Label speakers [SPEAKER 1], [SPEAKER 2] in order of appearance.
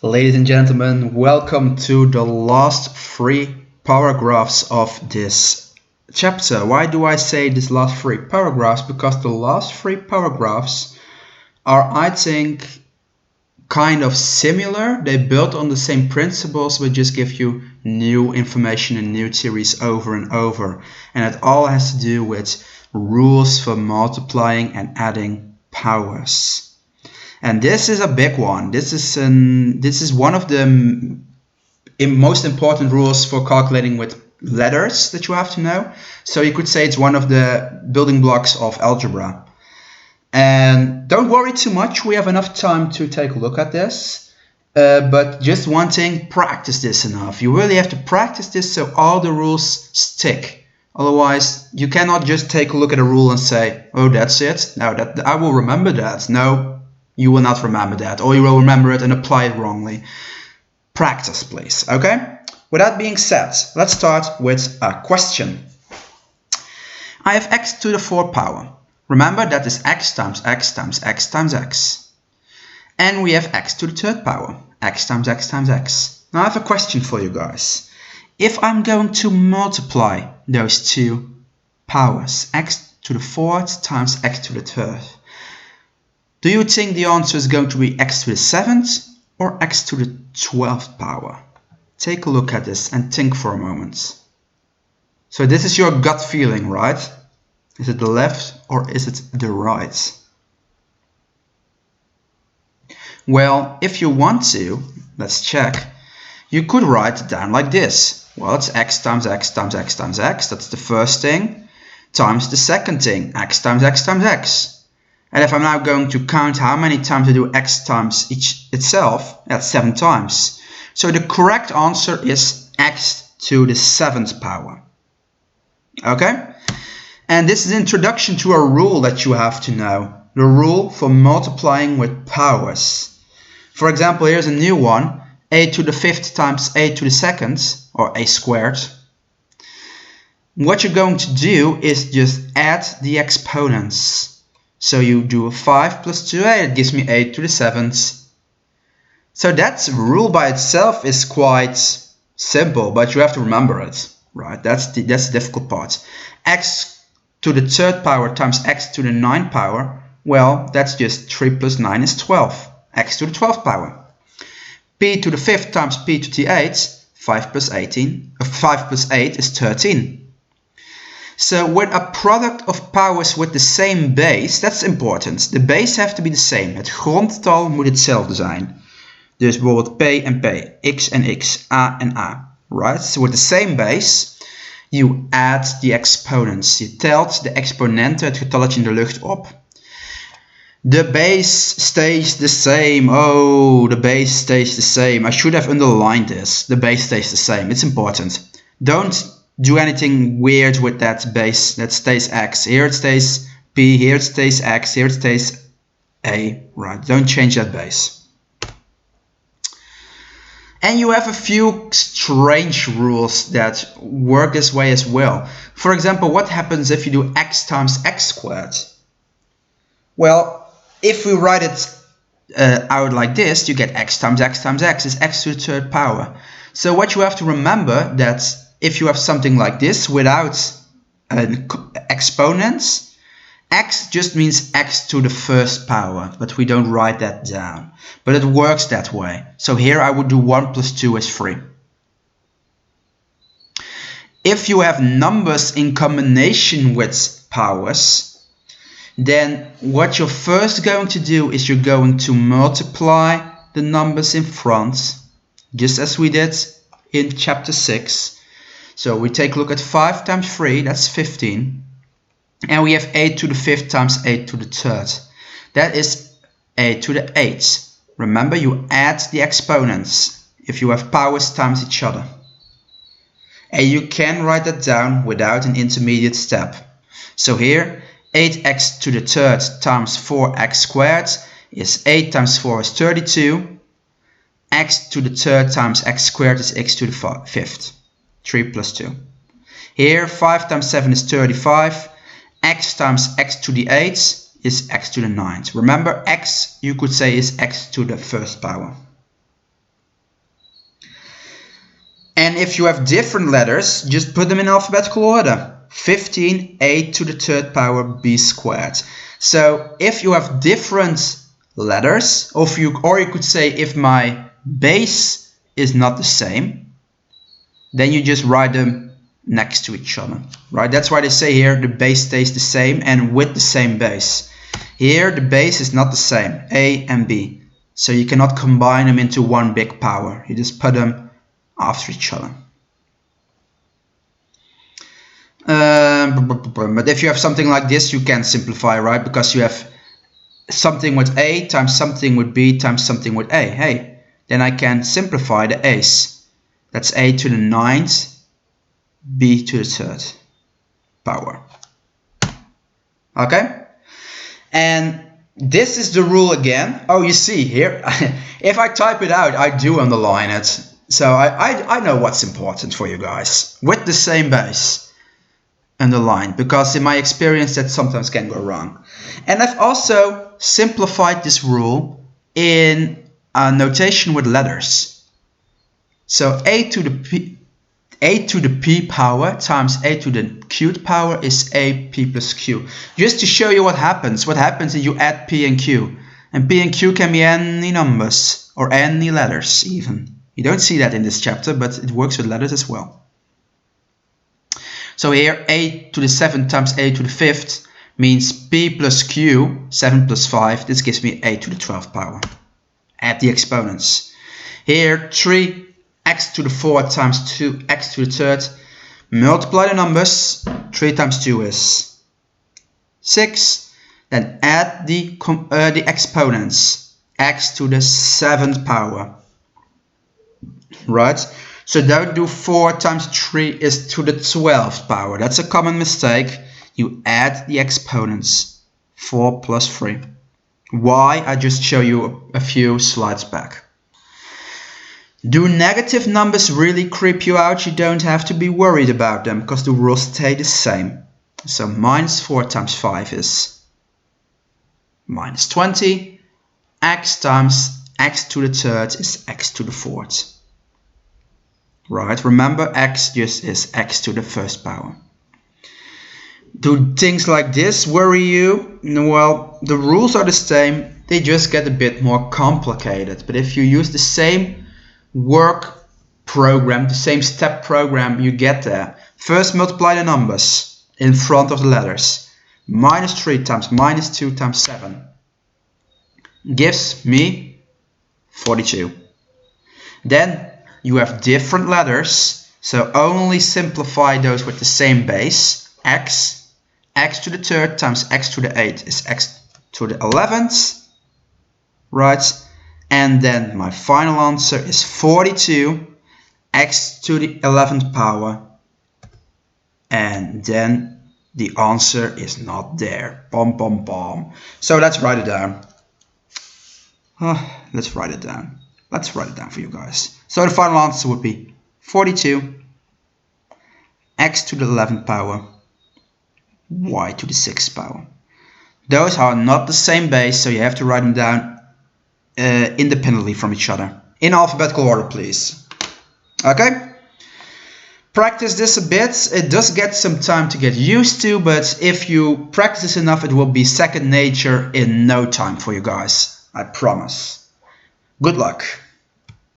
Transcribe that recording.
[SPEAKER 1] Ladies and gentlemen, welcome to the last 3 paragraphs of this chapter. Why do I say this last 3 paragraphs? Because the last 3 paragraphs are, I think, kind of similar. They build on the same principles, but just give you new information and new theories over and over. And it all has to do with rules for multiplying and adding powers. And this is a big one. This is one of the most important rules for calculating with letters that you have to know. So you could say it's one of the building blocks of algebra. And don't worry too much. We have enough time to take a look at this. But just one thing, practice this enough. You really have to practice this so all the rules stick. Otherwise, you cannot just take a look at a rule and say, oh, that's it. No, I will remember that. No. You will not remember that, or you will remember it and apply it wrongly. Practice, please, okay? With that being said, let's start with a question. I have x to the 4th power. Remember, that is x times x times x times x. And we have x to the 3rd power, x times x times x. Now I have a question for you guys. If I'm going to multiply those two powers, x to the 4th times x to the 3rd, do you think the answer is going to be x to the 7th or x to the 12th power? Take a look at this and think for a moment. So this is your gut feeling, right? Is it the left or is it the right? Well, if you want to, let's check. You could write it down like this. Well, it's x times x times x times x. That's the first thing. Times the second thing, x times x times x. And if I'm now going to count how many times I do x times itself, that's 7 times. So the correct answer is x to the 7th power. Okay? And this is an introduction to a rule that you have to know. The rule for multiplying with powers. For example, here's a new one. A to the 5th times a to the 2nd, or a squared. What you're going to do is just add the exponents. So you do 5 plus 2a, it gives me 8 to the 7th. So that rule by itself is quite simple, but you have to remember it, right? That's the difficult part. X to the 3rd power times x to the 9th power, well, that's just 3 plus 9 is 12. X to the 12th power. P to the 5th times p to the 8th, 5 plus 8 is 13. So with a product of powers with the same base, that's important. De base have to be the same. Het grondtal moet hetzelfde zijn. Dus bijvoorbeeld p en p, x en x, a en a. Right? So with the same base, you add the exponents. Je telt de exponenten, het getalletje in de lucht op. The base stays the same. Oh, the base stays the same. I should have underlined this. The base stays the same. It's important. Don't do anything weird with that base. That stays x. Here it stays p, here it stays x, here it stays a. Right, don't change that base. And you have a few strange rules that work this way as well. For example, what happens if you do x times x squared? Well, if we write it out like this, you get x times x times x is x to the 3rd power. So what you have to remember that if you have something like this without exponents, x just means x to the 1st power, but we don't write that down. But it works that way. So here I would do 1 plus 2 is 3. If you have numbers in combination with powers, then what you're first going to do is you're going to multiply the numbers in front, just as we did in chapter 6. So we take a look at 5 times 3, that's 15. And we have 8 to the 5th times 8 to the 3rd. That is a to the 8th. Remember, you add the exponents if you have powers times each other. And you can write that down without an intermediate step. So here, 8x to the 3rd times 4x squared is 8 times 4 is 32. X to the 3rd times x squared is x to the 5th. 3 plus 2. Here 5 times 7 is 35. X times x to the 8th is x to the 9th. Remember, x you could say is x to the 1st power. And if you have different letters, just put them in alphabetical order. 15, a to the third power b squared. So if you have different letters, or you could say if my base is not the same, then you just write them next to each other, right? That's why they say here the base stays the same and with the same base. Here the base is not the same, a and b, so you cannot combine them into one big power. You just put them after each other. But if you have something like this, you can simplify, right? Because you have something with a times something with b times something with a. Hey, then I can simplify the a's. That's a to the 9th, b to the 3rd power. Okay? And this is the rule again. Oh, you see here, if I type it out, I do underline it. So I know what's important for you guys. With the same base, underline, because in my experience that sometimes can go wrong. And I've also simplified this rule in a notation with letters. So a to the p power times a to the q'd power is a p plus q. Just to show you what happens. What happens is you add p and q. And p and q can be any numbers or any letters even. You don't see that in this chapter, but it works with letters as well. So here a to the 7th times a to the 5th means p plus q, 7 plus 5. This gives me a to the 12th power. Add the exponents. Here 3x to the 4th times 2x to the 3rd. Multiply the numbers. 3 times 2 is 6. Then add the exponents. X to the 7th power. Right? So don't do 4 times 3 is to the 12th power. That's a common mistake. You add the exponents. 4 plus 3. Why? I just show you a few slides back. Do negative numbers really creep you out? You don't have to be worried about them because the rules stay the same. So minus 4 times 5 is minus 20. X times x to the 3rd is x to the 4th. Right, remember x just is x to the 1st power. Do things like this worry you? Well, the rules are the same, they just get a bit more complicated. But if you use the same work program, the same step program, you get there. First multiply the numbers in front of the letters. Minus 3 times minus 2 times 7 gives me 42. Then you have different letters, so only simplify those with the same base. X to the 3rd times x to the 8th is x to the 11th, right? And then my final answer is 42, x to the 11th power, and then the answer is not there. Bom, bom, bom. So let's write it down. Let's write it down. Let's write it down for you guys. So the final answer would be 42, x to the 11th power, y to the 6th power. Those are not the same base, so you have to write them down independently from each other. In alphabetical order, please. Okay? Practice this a bit. It does get some time to get used to, but if you practice enough, it will be second nature in no time for you guys. I promise. Good luck.